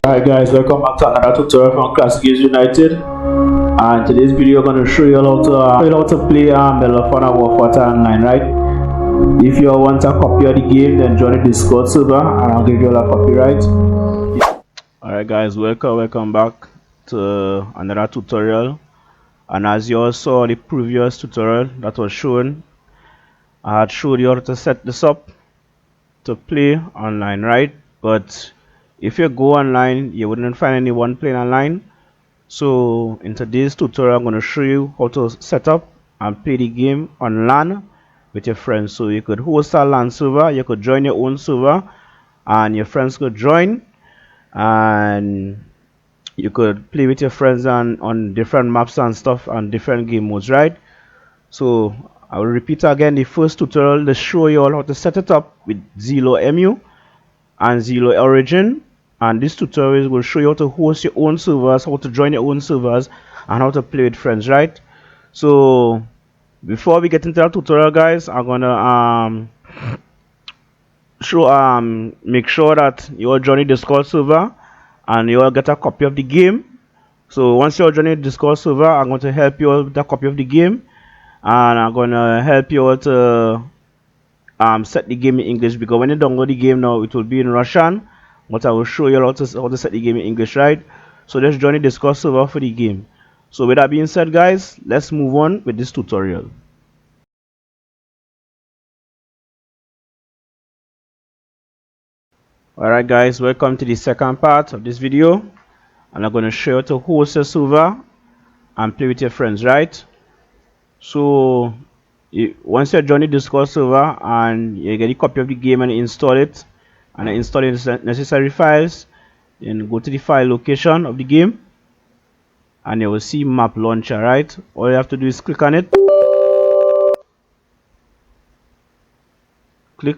Alright guys, welcome back to another tutorial from Classic Games United. And today's video I'm going to show you how to play Medal of Honor WARFIGHTER LAN, right? If you want a copy of the game, then join the Discord server and I'll give you a copyright. Alright guys, welcome back to another tutorial. And as you all saw the previous tutorial that was shown, I had showed you how to set this up to play online, right? But if you go online, you wouldn't find anyone playing online. So in today's tutorial, I'm going to show you how to set up and play the game on LAN with your friends. So you could host a LAN server, you could join your own server, and your friends could join, and you could play with your friends on different maps and stuff and different game modes, right? So I will repeat again the first tutorial to show you all how to set it up with Zelo MU and Zelo Origin. And this tutorial will show you how to host your own servers, how to join your own servers, and how to play with friends, right? So before we get into that tutorial, guys, I'm gonna make sure that you all join the Discord server and you all get a copy of the game. So once you all join the Discord server, I'm going to help you all with a copy of the game, and I'm gonna help you all to set the game in English, because when you download the game now, it will be in Russian. But I will show you how to set the game in English, right? So let's join the Discord server for the game. So with that being said, guys, let's move on with this tutorial. Alright guys, welcome to the second part of this video, and I'm going to show you how to host a server and play with your friends, right? So once you join the Discord server and you get a copy of the game and install it, and install the necessary files, then go to the file location of the game and you will see map launcher, right? All you have to do is click on it. Click.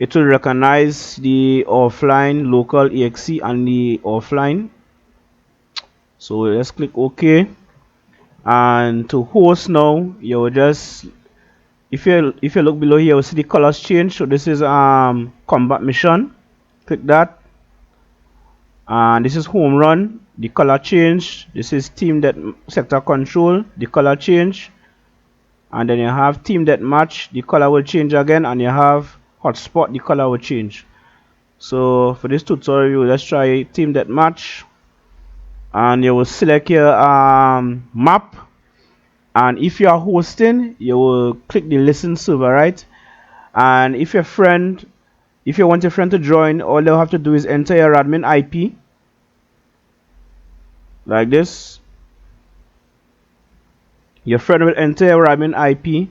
It will recognize the offline, local, exe, and the offline. So let's click OK. And to host now, you will just, if you look below here, you'll see the colors change. So this is combat mission. Click that. And this is home run, the color change. This is team that sector control, the color change. And then you have team that match, the color will change again. And you have hotspot, the color will change. So for this tutorial, let's try team that match, and you will select your map. And if you are hosting, you will click the listen server, right? And if you want your friend to join, all they'll have to do is enter your admin IP like this. Your friend will enter your admin IP,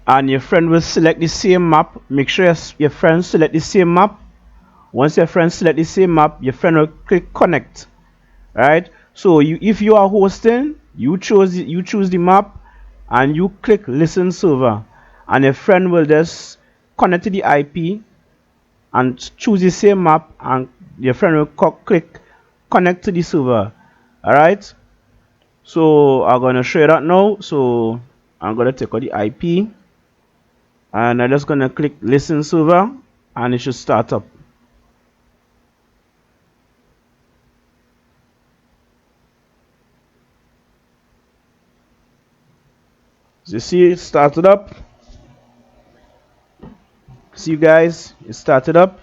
and your friend will select the same map. Make sure your friend select the same map. Once your friend select the same map, your friend will click connect, right? So if you are hosting, you choose the map and you click listen server, and your friend will just connect to the IP and choose the same map, and your friend will click connect to the server. Alright, so I'm gonna show you that now. So I'm gonna take out the IP and I'm just gonna click listen server, and it should start up. So you see it started up. See you guys, it started up.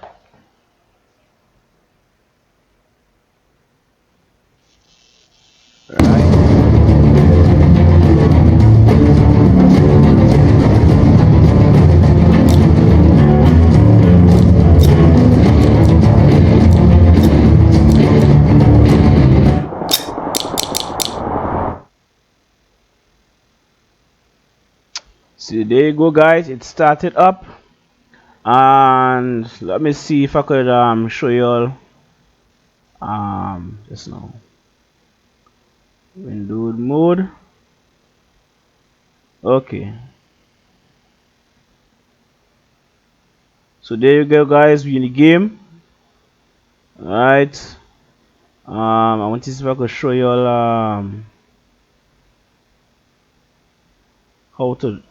So there you go, guys, it started up. And let me see if I could show you all just now. Window mode. Okay, so there you go, guys, we're in the game. Alright, I want to see if I could show you all how to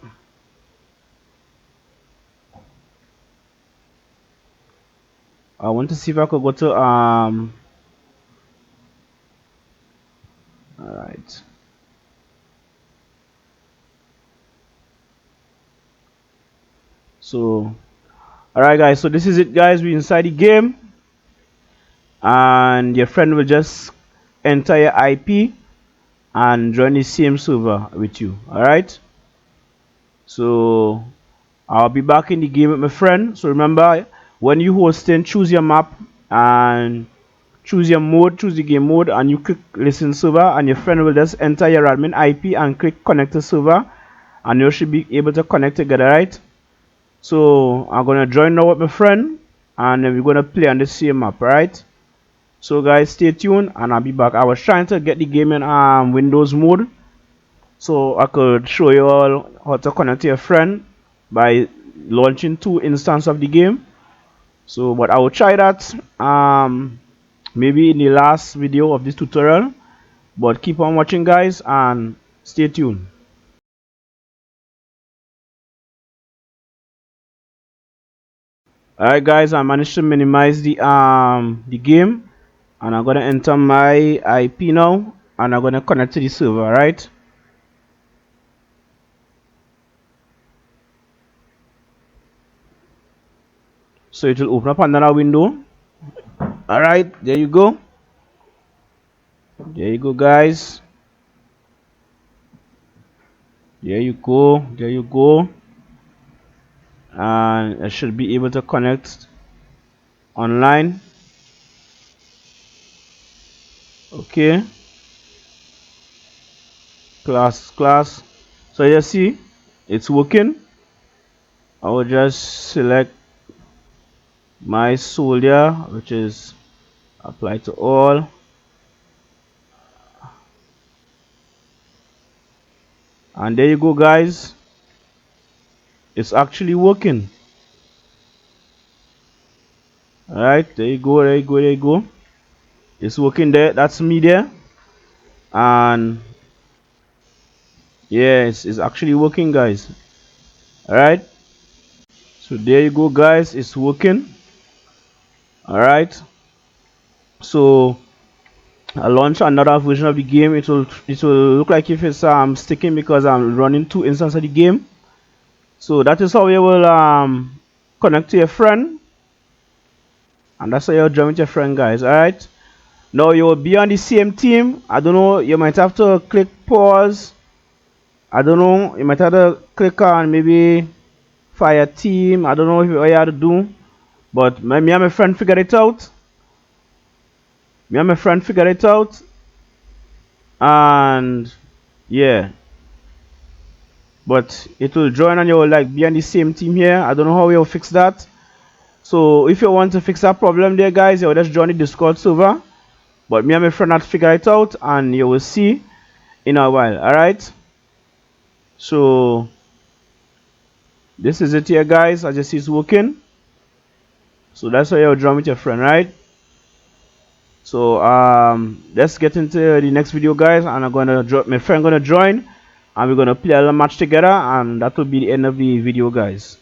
I want to see if I could go to Alright. So, alright guys, so this is it guys, we inside the game, and your friend will just enter your IP and join the same server with you. Alright, so I'll be back in the game with my friend. So remember, when you hosting, choose your map and choose your mode, choose the game mode, and you click listen server, and your friend will just enter your admin IP and click connect to server, and you should be able to connect together. Right, so I'm gonna join now with my friend, and then we're gonna play on the same map. Right, so guys, stay tuned and I'll be back. I was trying to get the game in Windows mode so I could show you all how to connect to your friend by launching 2 instances of the game. So but I will try that maybe in the last video of this tutorial, but keep on watching guys and stay tuned. Alright guys, I managed to minimize the game, and I'm gonna enter my IP now, and I'm gonna connect to the server. Right, so it will open up another window. Alright, there you go. There you go guys. There you go. There you go. And I should be able to connect online. Okay. Class. So you see, it's working. I will just select my soldier, which is apply to all. And there you go guys. It's actually working. Alright, there you go, there you go, there you go. It's working there. That's me there. And yes, it's actually working guys. Alright, so there you go guys, it's working. Alright, so I launch another version of the game. It will look like if it's sticking because I'm running 2 instances of the game. So that is how you will connect to your friend, and that's how you'll join with your friend guys. Alright, now you will be on the same team. I don't know, you might have to click pause. I don't know, you might have to click on maybe fire team. I don't know what you have to do, but me and my friend figured it out. And yeah, but it will join and you will like be on the same team here. I don't know how you'll fix that. So if you want to fix that problem there guys, you'll just join the Discord server, but me and my friend had figured it out, and you will see in a while. Alright, so this is it here guys. As you see, it's working. So that's how you'll join with your friend. Right, so let's get into the next video guys, and I'm gonna my friend gonna join, and we're gonna play a little match together, and that will be the end of the video guys.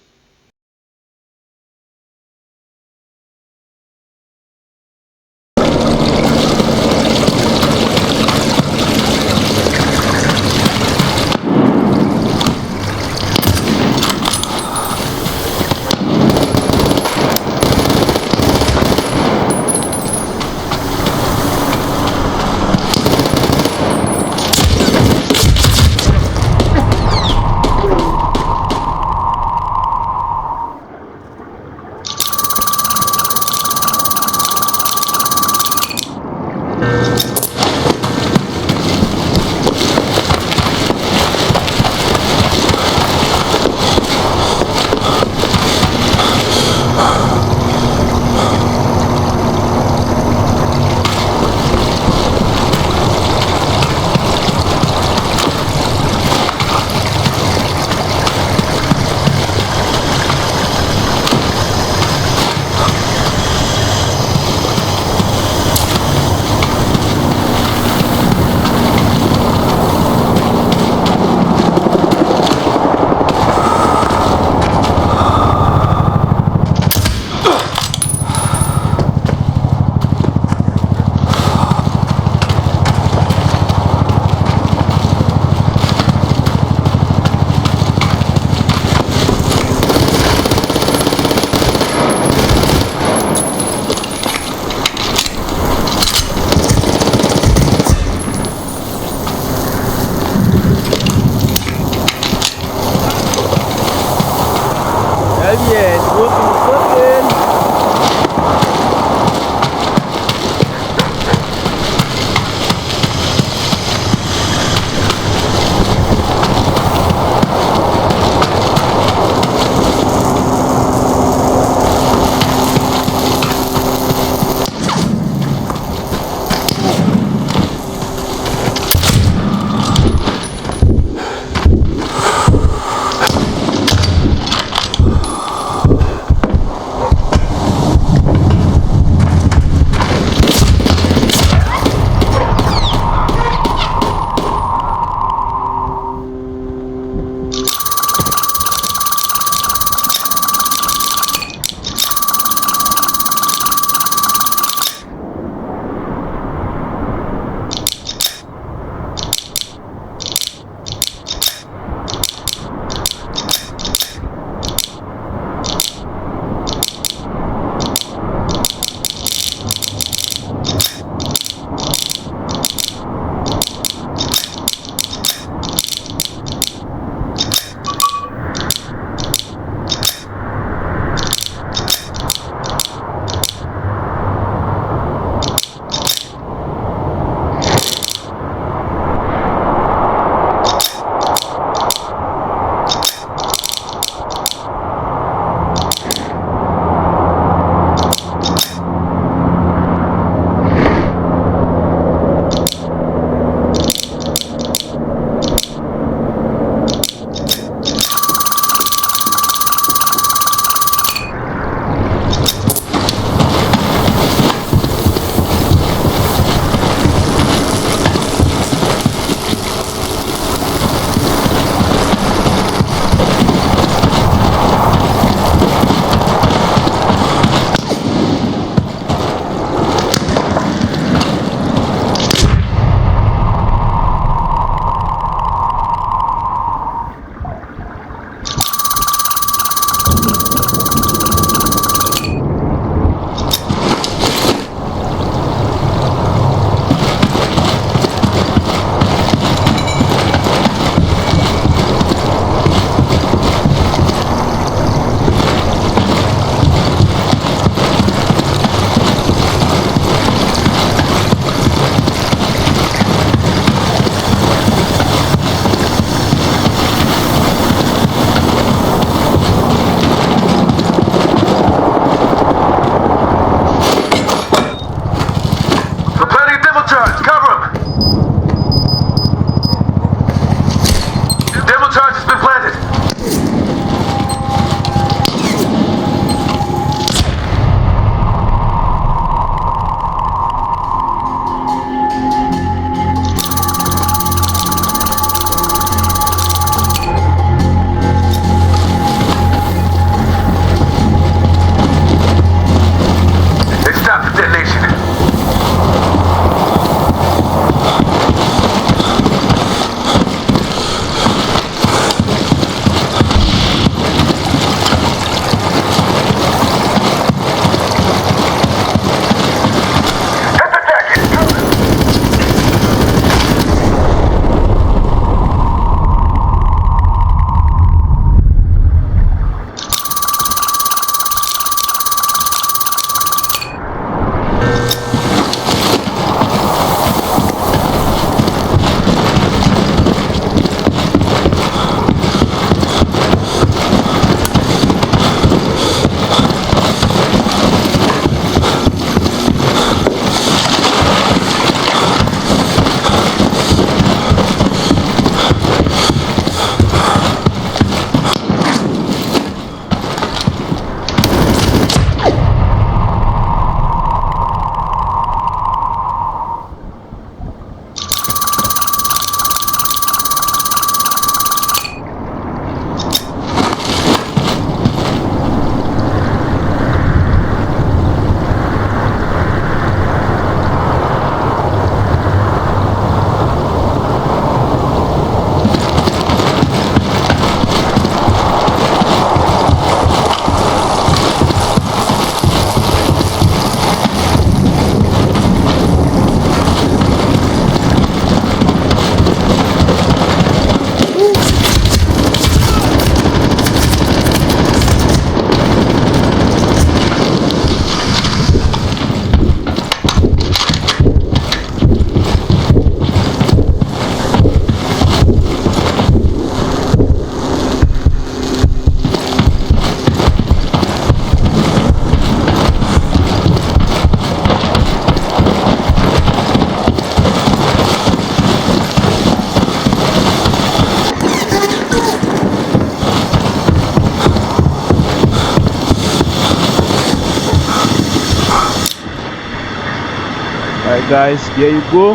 Alright guys, there you go.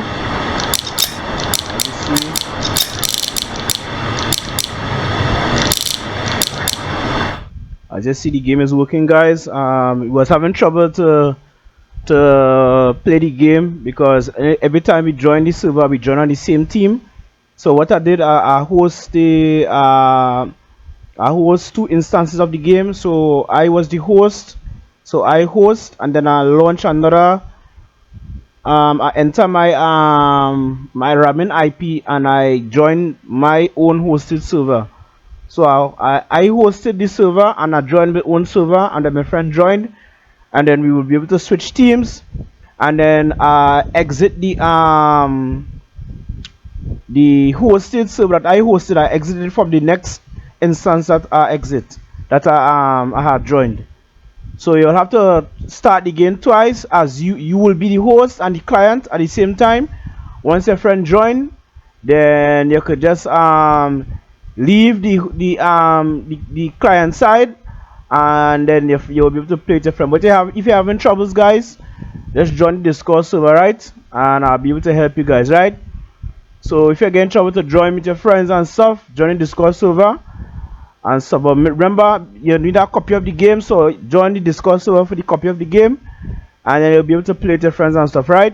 As you see, the game is working, guys. We was having trouble to play the game because every time we join the server, we join on the same team. So what I did, I host two instances of the game. So I was the host. So I host, and then I launch another. I enter my ramen IP, and I join my own hosted server. So I hosted the server, and I joined my own server, and then my friend joined, and then we will be able to switch teams, and then exit the hosted server that I hosted. I exited from the next instance that I had joined. So you'll have to start the game twice, as you will be the host and the client at the same time. Once your friend join, then you could just leave the client side, and then you'll be able to play with your friend. But if you're having troubles, guys, just join the Discord server, right? And I'll be able to help you guys, right? So if you're getting trouble to join with your friends and stuff, join the Discord server and stuff. But remember, you need a copy of the game, so join the Discord server for the copy of the game, and then you'll be able to play with your friends and stuff, right?